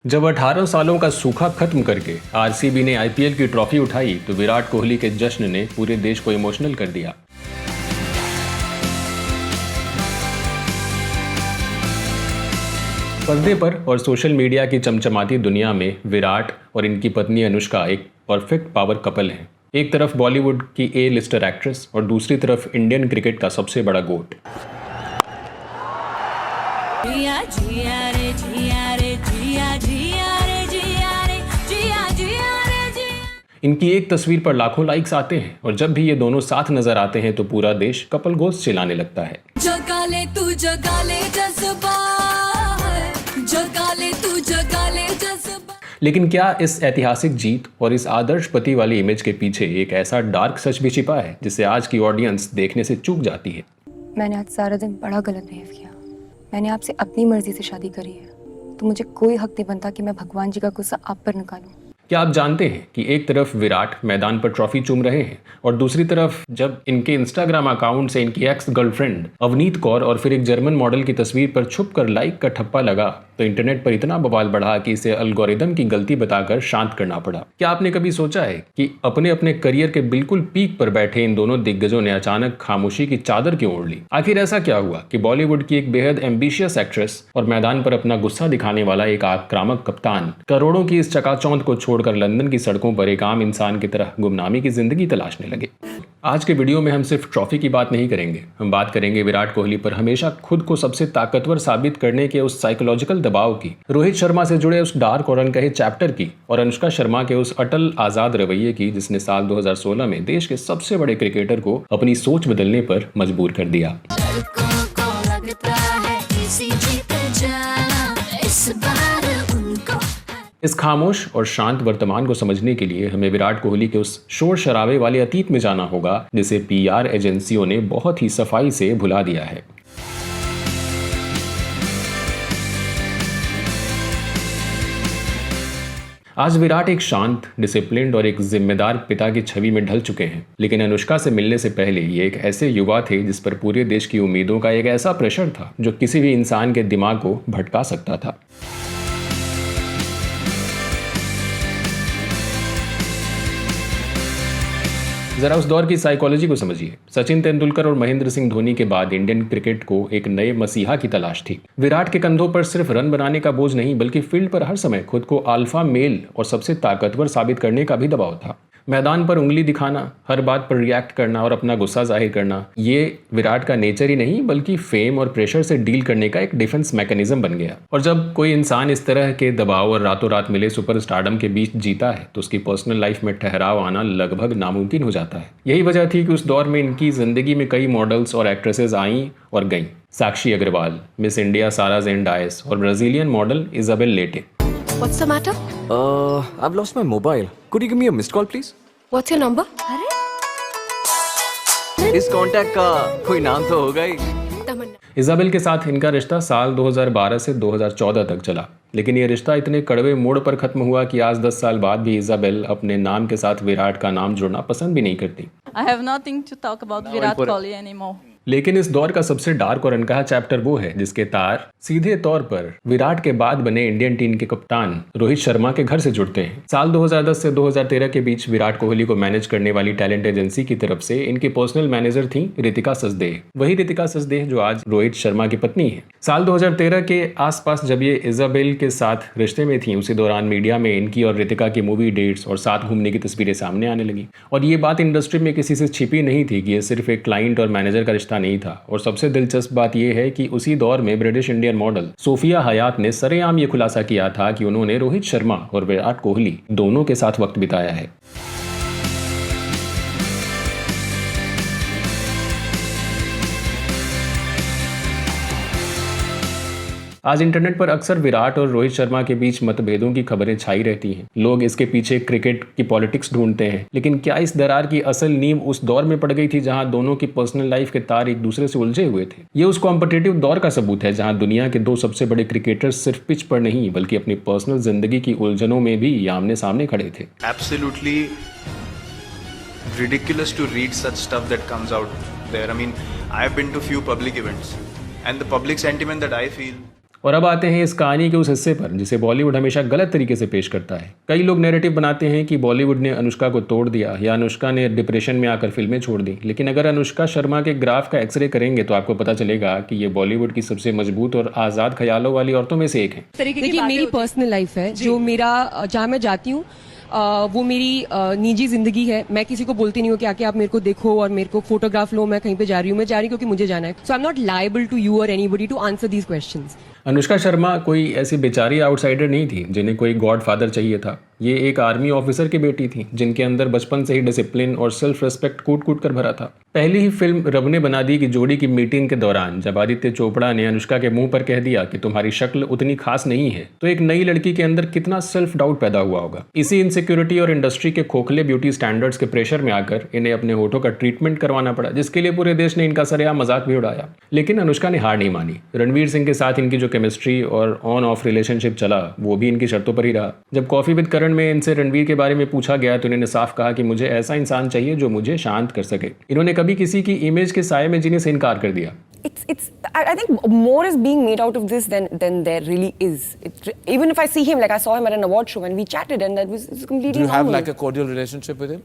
जब 18 सालों का सूखा खत्म करके आरसीबी ने आईपीएल की ट्रॉफी उठाई तो विराट कोहली के जश्न ने पूरे देश को इमोशनल कर दिया। पर्दे पर और सोशल मीडिया की चमचमाती दुनिया में विराट और इनकी पत्नी अनुष्का एक परफेक्ट पावर कपल हैं। एक तरफ बॉलीवुड की ए लिस्टर एक्ट्रेस और दूसरी तरफ इंडियन क्रिकेट का सबसे बड़ा गोट। जिया जिया रे जिया रे जिया जिया रे जिया रे जिया जिया रे जिया। इनकी एक तस्वीर पर लाखों लाइक्स आते हैं और जब भी ये दोनों साथ नजर आते हैं तो पूरा देश कपल गोस्ट चिल्लाने लगता है। जगा ले तू जगा ले जज्बा, जगा ले तू जगा ले जज्बा। लेकिन क्या इस ऐतिहासिक जीत और इस आदर्श पति वाली इमेज के पीछे एक ऐसा डार्क सच भी छिपा है जिसे आज की ऑडियंस देखने से चूक जाती है? मैंने आज सारा दिन बड़ा गलत बिहेव किया। मैंने आपसे अपनी मर्जी से शादी करी है, तो मुझे कोई हक नहीं बनता कि मैं भगवान जी का गुस्सा आप पर निकालूं। क्या आप जानते हैं कि एक तरफ विराट मैदान पर ट्रॉफी चूम रहे हैं और दूसरी तरफ जब इनके इंस्टाग्राम अकाउंट से इनकी एक्स गर्लफ्रेंड अवनीत कौर और फिर एक जर्मन मॉडल की तस्वीर पर छुपकर लाइक का ठप्पा लगा तो इंटरनेट पर इतना बवाल बढ़ा कि इसे एल्गोरिदम की गलती बताकर शांत करना पड़ा। क्या आपने कभी सोचा है कि अपने अपने करियर के बिल्कुल पीक पर बैठे इन दोनों दिग्गजों ने अचानक खामोशी की चादर क्यों ओढ़ ली? आखिर ऐसा क्या हुआ कि बॉलीवुड की एक बेहद एम्बिशियस एक्ट्रेस और मैदान पर अपना गुस्सा दिखाने वाला एक आक्रामक कप्तान करोड़ों की इस चकाचौंध को छोड़कर लंदन की सड़कों पर एक आम इंसान की तरह गुमनामी की जिंदगी तलाशने लगे? आज के वीडियो में हम सिर्फ ट्रॉफी की बात नहीं करेंगे, हम बात करेंगे विराट कोहली पर हमेशा खुद को सबसे ताकतवर साबित करने के उस साइकोलॉजिकल दबाव की, रोहित शर्मा से जुड़े उस डार्क और अनकहे चैप्टर की और अनुष्का शर्मा के उस अटल आजाद रवैये की जिसने साल 2016 में देश के सबसे बड़े क्रिकेटर को अपनी सोच बदलने पर मजबूर कर दिया। इस खामोश और शांत वर्तमान को समझने के लिए हमें विराट कोहली के उस शोर शराबे वाले अतीत में जाना होगा जिसे पीआर एजेंसियों ने बहुत ही सफाई से भुला दिया है। आज विराट एक शांत, डिसिप्लिन्ड और एक जिम्मेदार पिता की छवि में ढल चुके हैं, लेकिन अनुष्का से मिलने से पहले ये एक ऐसे युवा थे जिस पर पूरे देश की उम्मीदों का एक ऐसा प्रेशर था जो किसी भी इंसान के दिमाग को भटका सकता था। जरा उस दौर की साइकोलॉजी को समझिए। सचिन तेंदुलकर और महेंद्र सिंह धोनी के बाद इंडियन क्रिकेट को एक नए मसीहा की तलाश थी। विराट के कंधों पर सिर्फ रन बनाने का बोझ नहीं बल्कि फील्ड पर हर समय खुद को अल्फा मेल और सबसे ताकतवर साबित करने का भी दबाव था। मैदान पर उंगली दिखाना, हर बात पर रिएक्ट करना और अपना गुस्सा जाहिर करना, ये विराट का नेचर ही नहीं बल्कि फेम और प्रेशर से डील करने का एक डिफेंस मैकेनिज्म बन गया। और जब कोई इंसान इस तरह के दबाव और रातों रात मिले सुपरस्टारडम के बीच जीता है तो उसकी पर्सनल लाइफ में ठहराव आना लगभग नामुमकिन हो जाता है। यही वजह थी कि उस दौर में इनकी जिंदगी में कई मॉडल्स और एक्ट्रेसेस आईं और गईं। साक्षी अग्रवाल, मिस इंडिया सारा जेन डायस और ब्राजीलियन मॉडल इजाबेल लेटे। What's the matter? I've lost my mobile. Could you give me a missed call, please? What's your number? इस कांटेक्ट का कोई नाम तो होगा ही। इजाबेल के साथ इनका रिश्ता साल 2012 से 2014 तक चला, लेकिन ये रिश्ता इतने कड़वे मोड़ पर खत्म हुआ कि आज 10 साल बाद भी इजाबेल अपने नाम के साथ विराट का नाम जोड़ना पसंद भी नहीं करती। I have nothing to talk about Virat Kohli anymore. लेकिन इस दौर का सबसे डार्क और अनकहा चैप्टर वो है जिसके तार सीधे तौर पर विराट के बाद बने इंडियन टीम के कप्तान रोहित शर्मा के घर से जुड़ते हैं। साल 2010 से 2013 के बीच विराट कोहली को मैनेज करने वाली टैलेंट एजेंसी की तरफ से इनकी पर्सनल मैनेजर थी रितिका सचदेह, वही रितिका सचदेह जो आज रोहित शर्मा की पत्नी है। साल 2013 के आसपास जब ये इजाबेल के साथ रिश्ते में थी उसी दौरान मीडिया में इनकी और रितिका की मूवी डेट्स और साथ घूमने की तस्वीरें सामने आने लगी। और ये बात इंडस्ट्री में किसी से छिपी नहीं थी कि ये सिर्फ एक क्लाइंट और मैनेजर का रिश्ता नहीं था। और सबसे दिलचस्प बात यह है कि उसी दौर में ब्रिटिश इंडियन मॉडल सोफिया हयात ने सरेआम ये खुलासा किया था कि उन्होंने रोहित शर्मा और विराट कोहली दोनों के साथ वक्त बिताया है। आज इंटरनेट पर अक्सर विराट और रोहित शर्मा के बीच मतभेदों की खबरें छाई रहती हैं। लोग इसके पीछे क्रिकेट की पॉलिटिक्स ढूंढते हैं, लेकिन क्या इस दरार की असल नींव उस दौर में पड़ गई थी जहां दोनों की पर्सनल लाइफ के तार एक दूसरे से उलझे हुए थे? ये उस कॉम्पिटिटिव दौर का सबूत है जहां दुनिया के दो सबसे बड़े क्रिकेटर्स सिर्फ पिच पर नहीं बल्कि अपनी पर्सनल जिंदगी की उलझनों में भी आमने सामने खड़े थे। Absolutely ridiculous to read such stuff that comes out there. I mean, I've been to few public events and the public sentiment that I feel और अब आते हैं इस कहानी के उस हिस्से पर जिसे बॉलीवुड हमेशा गलत तरीके से पेश करता है। कई लोग नैरेटिव बनाते हैं कि बॉलीवुड ने अनुष्का को तोड़ दिया या अनुष्का ने डिप्रेशन में आकर फिल्में छोड़ दी, लेकिन अगर अनुष्का शर्मा के ग्राफ का एक्सरे करेंगे तो आपको पता चलेगा कि ये बॉलीवुड की सबसे मजबूत और आज़ाद ख्यालों वाली औरतों में से एक है। देखिए, मेरी पर्सनल लाइफ है, जो मेरा जहाँ मैं जाती हूँ वो मेरी निजी जिंदगी है। मैं किसी को बोलती नहीं हूँ कि आके आप मेरे को देखो और मेरे को फोटोग्राफ लो, मैं कहीं पे जा रही हूँ, मैं जा रही हूँ क्योंकि मुझे जाना है। So I am not liable to you or anybody to answer these questions. Anushka Sharma कोई ऐसी बेचारी आउटसाइडर नहीं थी जिन्हें कोई गॉड फादर चाहिए था। ये एक आर्मी ऑफिसर की बेटी थी जिनके अंदर बचपन से ही डिसिप्लिन और सेल्फ रिस्पेक्ट कूट कूट कर भरा था। पहली ही फिल्म रब ने बना दी की जोड़ी की मीटिंग के दौरान जब आदित्य चोपड़ा ने अनुष्का के मुंह पर कह दिया कि तुम्हारी शक्ल उतनी खास नहीं है, तो एक नई लड़की के अंदर कितना सेल्फ डाउट पैदा हुआ होगा। इसी इनसिक्योरिटी और इंडस्ट्री के खोखले ब्यूटी स्टैंडर्ड्स के प्रेशर में आकर इन्हें अपने होठों का ट्रीटमेंट करवाना पड़ा, जिसके लिए पूरे देश ने इनका सरेआम मजाक भी उड़ाया। लेकिन अनुष्का ने हार नहीं मानी। रणवीर सिंह के साथ इनकी जो केमिस्ट्री और ऑन ऑफ रिलेशनशिप चला वो भी इनकी शर्तों पर ही रहा। जब कॉफी विद करण में इनसे रणवीर के बारे में पूछा गया तो इन्होंने साफ कहा कि मुझे ऐसा इंसान चाहिए जो मुझे शांत कर सके। इन्होंने कभी किसी की इमेज के साये में जीने से इनकार कर दिया। I think more is being made out of this than there really is. Even if I see him, like I saw him at an award show and we chatted, and that was completely. Do you have normal. like a cordial relationship with him?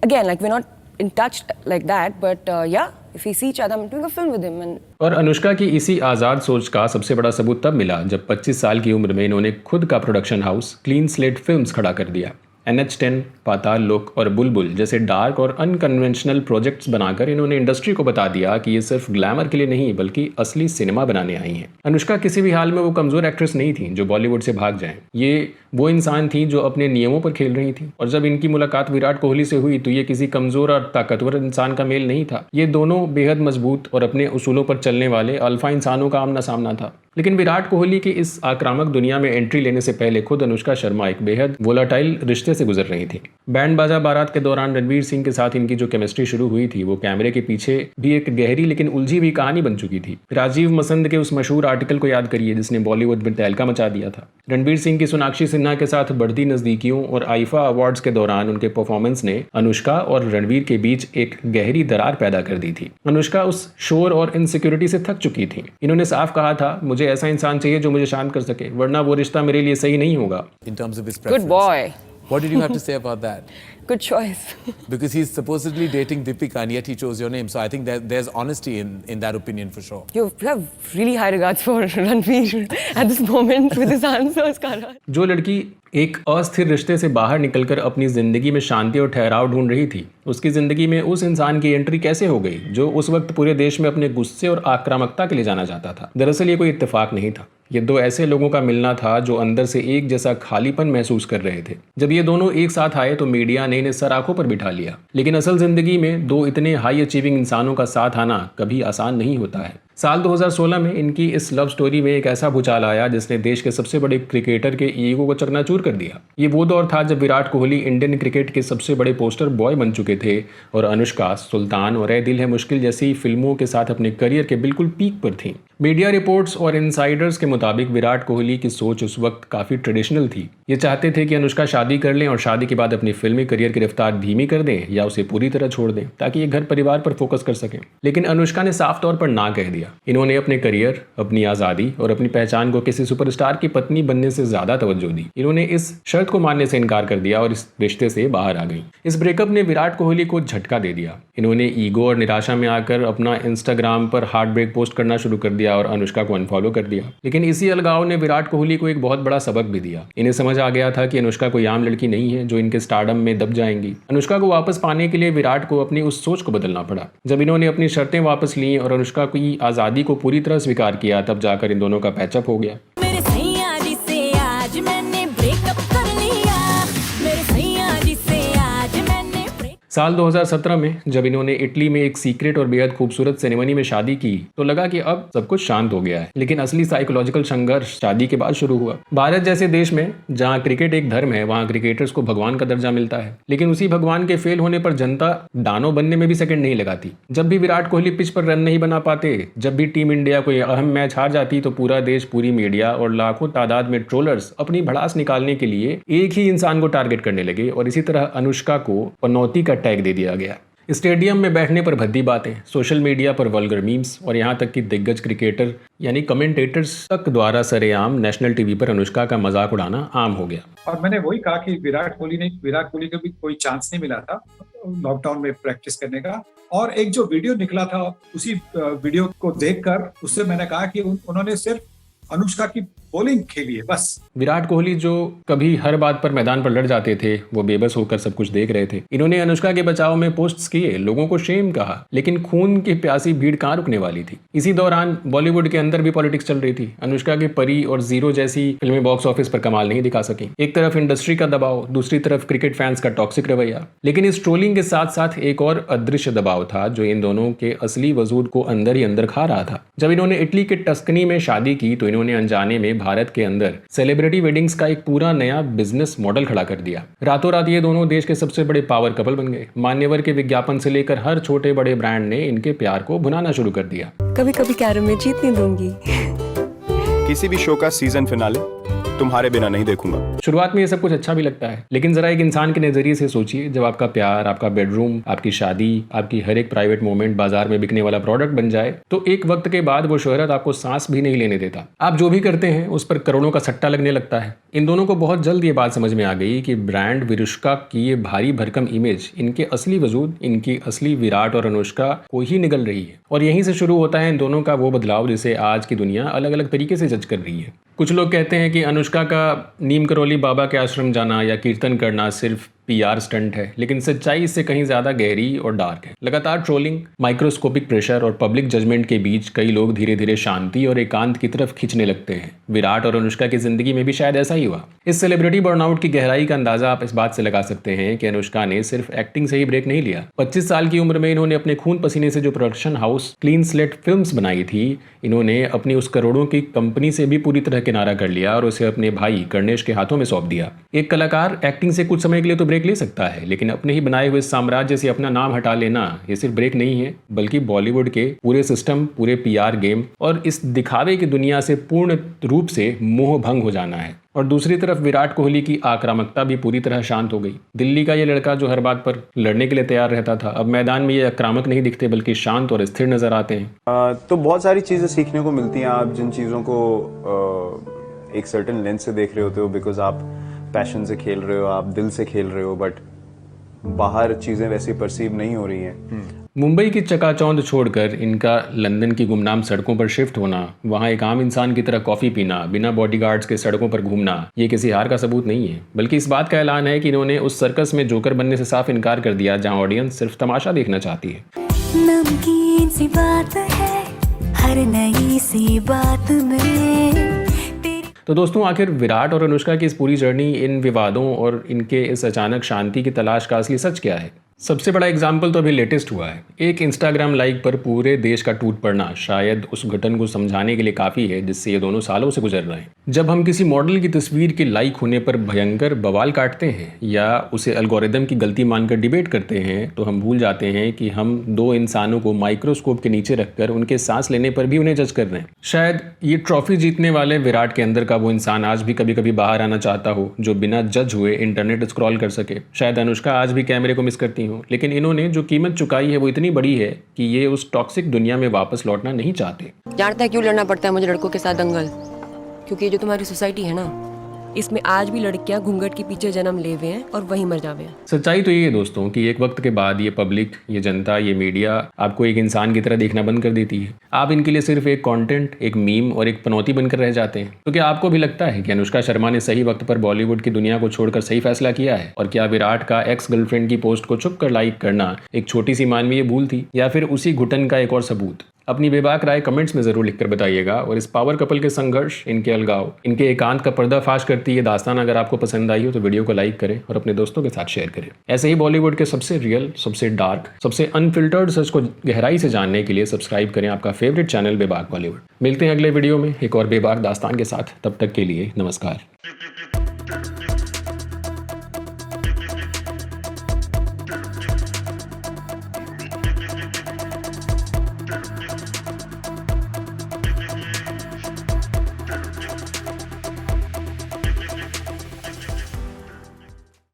Again, like we're not in touch like that, but yeah, if we see each other, I'm doing a film with him. And और अनुष्का की इसी आज़ाद सोच का सबसे बड़ा सबूत तब मिला जब 25 साल की उम्र में इन्होंने खुद का production house clean slate films खड़ा कर दिया। NH10, पाताल लोक और बुलबुल जैसे डार्क और अनकन्वेंशनल प्रोजेक्ट्स बनाकर इन्होंने इंडस्ट्री को बता दिया कि ये सिर्फ ग्लैमर के लिए नहीं बल्कि असली सिनेमा बनाने आई हैं। अनुष्का किसी भी हाल में वो कमज़ोर एक्ट्रेस नहीं थी जो बॉलीवुड से भाग जाए। ये वो इंसान थी जो अपने नियमों पर खेल रही थी, और जब इनकी मुलाकात विराट कोहली से हुई तो ये किसी कमज़ोर और ताकतवर इंसान का मेल नहीं था। ये दोनों बेहद मजबूत और अपने उसूलों पर चलने वाले अल्फा इंसानों का आमना सामना था। लेकिन विराट कोहली की इस आक्रामक दुनिया में एंट्री लेने से पहले खुद अनुष्का शर्मा एक बेहद वोलाटाइल रिश्ते से गुजर रही थी। बैंड बाजा बारात के दौरान रणवीर सिंह के साथ इनकी जो केमिस्ट्री शुरू हुई थी वो कैमरे के पीछे भी एक गहरी लेकिन उलझी हुई कहानी बन चुकी थी। राजीव मसंद के उस मशहूर आर्टिकल को याद करिए जिसने बॉलीवुड में तहलका मचा दिया था। रणवीर सिंह की सोनाक्षी सिन्हा के साथ बढ़ती नजदीकियों और आईफा अवार्ड्स के दौरान उनके परफॉर्मेंस ने अनुष्का और रणवीर के बीच एक गहरी दरार पैदा कर दी थी। अनुष्का उस शोर और इनसिक्योरिटी से थक चुकी थी। इन्होंने साफ कहा था, मुझे ऐसा इंसान चाहिए जो मुझे शांत कर सके, वरना वो रिश्ता मेरे लिए सही नहीं होगा। In terms of his preference. good boy. What did you have to say about that? Good choice. Because he's supposedly dating Deepika and yet he chose your name. So I think there's honesty in that opinion for sure. You have really high regards for Ranveer at this moment with his answers, Karan. जो लड़की एक अस्थिर रिश्ते से बाहर निकलकर अपनी जिंदगी में शांति और ठहराव ढूंढ रही थी, उसकी जिंदगी में उस इंसान की एंट्री कैसे हो गई जो उस वक्त पूरे देश में अपने गुस्से और आक्रामकता के लिए जाना जाता था। दरअसल ये कोई इत्तेफाक नहीं था, ये दो ऐसे लोगों का मिलना था जो अंदर से एक जैसा खालीपन महसूस कर रहे थे। जब ये दोनों एक साथ आए तो मीडिया ने इन्हें सर आंखों पर बिठा लिया। लेकिन असल जिंदगी में दो इतने हाई अचीविंग इंसानों का साथ आना कभी आसान नहीं होता है। साल 2016 में इनकी इस लव स्टोरी में एक ऐसा भूचाल आया जिसने देश के सबसे बड़े क्रिकेटर के ईगो को चकनाचूर कर दिया। ये वो दौर था जब विराट कोहली इंडियन क्रिकेट के सबसे बड़े पोस्टर बॉय बन चुके थे और अनुष्का सुल्तान और ए दिल है मुश्किल जैसी फिल्मों के साथ अपने करियर के बिल्कुल पीक पर थी। मीडिया रिपोर्ट्स और इनसाइडर्स के मुताबिक विराट कोहली की सोच उस वक्त काफ़ी ट्रेडिशनल थी। ये चाहते थे कि अनुष्का शादी कर लें और शादी के बाद अपनी फिल्मी करियर की रफ्तार धीमी कर दें या उसे पूरी तरह छोड़ दें ताकि ये घर परिवार पर फोकस कर सकें। लेकिन अनुष्का ने साफ तौर पर ना कह दिया। इन्होंने अपने करियर, अपनी आज़ादी और अपनी पहचान को किसी सुपरस्टार की पत्नी बनने से ज़्यादा तवज्जो दी। इन्होंने इस शर्त को मानने से इनकार कर दिया और इस रिश्ते से बाहर आ गई। इस ब्रेकअप ने विराट कोहली को झटका दे दिया। इन्होंने ईगो और निराशा में आकर अपना इंस्टाग्राम पर हार्ट ब्रेक पोस्ट करना शुरू कर दिया और अनुष्का को अनफॉलो कर दिया। लेकिन इसी अलगाव ने विराट कोहली को एक बहुत बड़ा सबक भी दिया। इन्हें समझ आ गया था कि अनुष्का कोई आम लड़की नहीं है जो इनके स्टारडम में दब जाएंगी। अनुष्का को वापस पाने के लिए विराट को अपनी उस सोच को बदलना पड़ा। जब इन्होंने अपनी शर्तें वापस लीं और अनुष्का की आज़ादी को पूरी तरह स्वीकार किया तब जाकर इन दोनों का पैचअप हो गया। मेरे सैया जी से आज मैंने ब्रेकअप कर लिया, मेरे सैया जी से आज मैंने ब्रेक। साल 2017 में जब इन्होंने इटली में एक सीक्रेट और बेहद खूबसूरत सेरेमनी में शादी की तो लगा कि अब सब कुछ शांत हो गया है। लेकिन असली साइकोलॉजिकल संघर्ष शादी के बाद शुरू हुआ। भारत जैसे देश में जहां क्रिकेट एक धर्म है वहां क्रिकेटर्स को भगवान का दर्जा मिलता है, लेकिन उसी भगवान के फेल होने पर जनता दानो बनने में भी सेकंड नहीं लगाती। जब भी विराट कोहली पिच पर रन नहीं बना पाते, जब भी टीम इंडिया कोई अहम मैच हार जाती तो पूरा देश, पूरी मीडिया और लाखों तादाद में ट्रोलर्स अपनी भड़ास निकालने के लिए एक ही इंसान को टारगेट करने लगे और इसी तरह अनुष्का को पनौती का टैग दे दिया गया। स्टेडियम में बैठने पर भद्दी बातें, सोशल मीडिया पर वल्गर मीम्स और यहाँ तक कि दिग्गज क्रिकेटर यानी कमेंटेटर्स तक द्वारा सरेआम नेशनल टीवी पर अनुष्का का मजाक उड़ाना आम हो गया। और मैंने वही कहा कि विराट कोहली को भी कोई चांस नहीं मिला था लॉकडाउन में प्रैक्टिस करने का। और एक जो वीडियो निकला था, उसी वीडियो को देखकर उससे मैंने कहा कि उन्होंने सिर्फ अनुष्का की बॉलिंग खेली है बस। विराट कोहली जो कभी हर बात पर मैदान पर लड़ जाते थे, वो बेबस होकर सब कुछ देख रहे थे। इन्होंने अनुष्का के बचाव में पोस्ट्स किए, लोगों को शेम कहा, लेकिन खून की प्यासी भीड़ कहाँ रुकने वाली थी। इसी दौरान बॉलीवुड के अंदर भी पॉलिटिक्स चल रही थी। अनुष्का की परी और जीरो जैसी फिल्में बॉक्स ऑफिस पर कमाल नहीं दिखा सकी। एक तरफ इंडस्ट्री का दबाव, दूसरी तरफ क्रिकेट फैंस का टॉक्सिक रवैया। लेकिन इस ट्रोलिंग के साथ साथ एक और अदृश्य दबाव था जो इन दोनों के असली वजूद को अंदर ही अंदर खा रहा था। जब इन्होंने इटली के टस्कनी में शादी की तो इन्होंने अनजाने में भारत के अंदर सेलिब्रिटी वेडिंग्स का एक पूरा नया बिजनेस मॉडल खड़ा कर दिया। रातों रात ये दोनों देश के सबसे बड़े पावर कपल बन गए। मान्यवर के विज्ञापन से लेकर हर छोटे बड़े ब्रांड ने इनके प्यार को भुनाना शुरू कर दिया। कभी कभी कैरम में जीत नहीं दूंगी। किसी भी शो का सीजन फिनाले तुम्हारे बिना नहीं देखूंगा। शुरुआत में ये सब कुछ अच्छा भी लगता है, लेकिन जरा एक इंसान के नजरिए से सोचिए, जब आपका प्यार, आपका बेडरूम, आपकी शादी, आपकी हर एक प्राइवेट मोमेंट बाजार में बिकने वाला प्रोडक्ट बन जाए तो एक वक्त के बाद वो शोहरत आपको सांस भी नहीं लेने देता। आप जो भी करते हैं उस पर करोड़ों का सट्टा लगने लगता है। इन दोनों को बहुत जल्द ये बात समझ में आ गई कि ब्रांड विरुष्का की ये भारी भरकम इमेज इनके असली वजूद, इनकी असली विराट और अनुष्का को ही निगल रही है। और यहीं से शुरू होता है इन दोनों का वो बदलाव जिसे आज की दुनिया अलग अलग तरीके से जज कर रही है। कुछ लोग कहते हैं कि अनुष्का का नीम करौली बाबा के आश्रम जाना या कीर्तन करना सिर्फ PR स्टंट है, लेकिन सच्चाई इससे कहीं ज्यादा गहरी और डार्क है। लगातार ट्रोलिंग, माइक्रोस्कोपिक प्रेशर और पब्लिक जजमेंट के बीच कई लोग धीरे धीरे शांति और एकांत की तरफ खींचने लगते हैं। विराट और अनुष्का की जिंदगी में भी शायद ऐसा ही हुआ। इस सेलिब्रिटी बर्नआउट की गहराई का अंदाजा आप इस बात से लगा सकते हैं कि अनुष्का ने सिर्फ एक्टिंग से ही ब्रेक नहीं लिया। 25 साल की उम्र में इन्होंने अपने खून पसीने से जो production house clean slate films बनाई थी, इन्होंने अपनी उस करोड़ों की कंपनी से भी पूरी तरह किनारा कर लिया और उसे अपने भाई कर्णेश के हाथों में सौंप दिया। एक कलाकार एक्टिंग से कुछ समय के लिए तो ब्रेक ले सकता है, लेकिन अपने ही बनाए हुए साम्राज्य से अपना नाम हटा लेना ये सिर्फ ब्रेक नहीं है, बल्कि बॉलीवुड के पूरे सिस्टम, पूरे PR गेम और इस दिखावे की दुनिया से पूर्ण रूप से मोह भंग हो जाना है। और दूसरी तरफ विराट कोहली की आक्रामकता भी पूरी तरह शांत हो गई। दिल्ली का ये लड़का जो हर बात पर लड़ने के लिए तैयार रहता था, अब मैदान में ये आक्रामक नहीं दिखते बल्कि शांत और स्थिर नजर आते हैं। तो बहुत सारी चीजें सीखने को मिलती हैं। आप जिन चीजों को एक सर्टेन लेंस से देख रहे होते हो, बिकॉज आप पैशन से खेल रहे हो, आप दिल से खेल रहे हो, बट बाहर चीजें वैसी परसीव नहीं हो रही हैं। मुंबई की चकाचौंध छोड़कर इनका लंदन की गुमनाम सड़कों पर शिफ्ट होना, वहां एक आम इंसान की तरह कॉफी पीना, बिना बॉडीगार्ड्स के सड़कों पर घूमना, ये किसी हार का सबूत नहीं है, बल्कि इस बात का ऐलान है कि इन्होंने उस सर्कस में जोकर बनने से साफ इनकार कर दिया जहां ऑडियंस सिर्फ तमाशा देखना चाहती है। नमकीन सी बात है हर नई सी बात में। तो दोस्तों, आखिर विराट और अनुष्का की इस पूरी जर्नी, इन विवादों और इनके इस अचानक शांति की तलाश का असली सच क्या है? सबसे बड़ा एग्जाम्पल तो अभी लेटेस्ट हुआ है। एक इंस्टाग्राम लाइक पर पूरे देश का टूट पड़ना शायद उस घटन को समझाने के लिए काफ़ी है जिससे ये दोनों सालों से गुजर रहे हैं। जब हम किसी मॉडल की तस्वीर के लाइक होने पर भयंकर बवाल काटते हैं या उसे एल्गोरिदम की गलती मानकर डिबेट करते हैं, तो हम भूल जाते हैं कि हम दो इंसानों को माइक्रोस्कोप के नीचे रखकर उनके सांस लेने पर भी उन्हें जज कर रहे हैं। शायद ये ट्रॉफी जीतने वाले विराट के अंदर का वो इंसान आज भी कभी कभी बाहर आना चाहता हो जो बिना जज हुए इंटरनेट स्क्रॉल कर सके। शायद अनुष्का आज भी कैमरे को मिस करती हो, लेकिन इन्होंने जो कीमत चुकाई है वो इतनी बड़ी है कि ये उस टॉक्सिक दुनिया में वापस लौटना नहीं चाहते। जानता है क्यों लड़ना पड़ता है मुझे लड़कों के साथ दंगल? क्योंकि ये जो तुम्हारी सोसाइटी है ना, इसमें आज भी लड़कियां घूंघट के पीछे जन्म ले हुए हैं और वहीं मर जावे हैं। सच्चाई तो ये है दोस्तों कि एक वक्त के बाद ये पब्लिक, ये जनता, ये मीडिया आपको एक इंसान की तरह देखना बंद कर देती है। आप इनके लिए सिर्फ एक कंटेंट, एक मीम और एक पनौती बनकर रह जाते हैं। तो क्या आपको भी लगता है कि अनुष्का शर्मा ने सही वक्त पर बॉलीवुड की दुनिया को छोड़कर सही फैसला किया है? और क्या विराट का एक्स गर्लफ्रेंड की पोस्ट को छुप कर लाइक करना एक छोटी सी मानवीय भूल थी, या फिर उसी घुटन का एक और सबूत? अपनी बेबाक राय कमेंट्स में जरूर लिखकर बताइएगा। और इस पावर कपल के संघर्ष, इनके अलगाव, इनके एकांत का पर्दाफाश करती है दास्तान अगर आपको पसंद आई हो तो वीडियो को लाइक करें और अपने दोस्तों के साथ शेयर करें। ऐसे ही बॉलीवुड के सबसे रियल, सबसे डार्क, सबसे अनफिल्टर्ड सच को गहराई से जानने के लिए सब्सक्राइब करें आपका फेवरेट चैनल बेबाक बॉलीवुड। मिलते हैं अगले वीडियो में एक और बेबाक दास्तान के साथ। तब तक के लिए नमस्कार।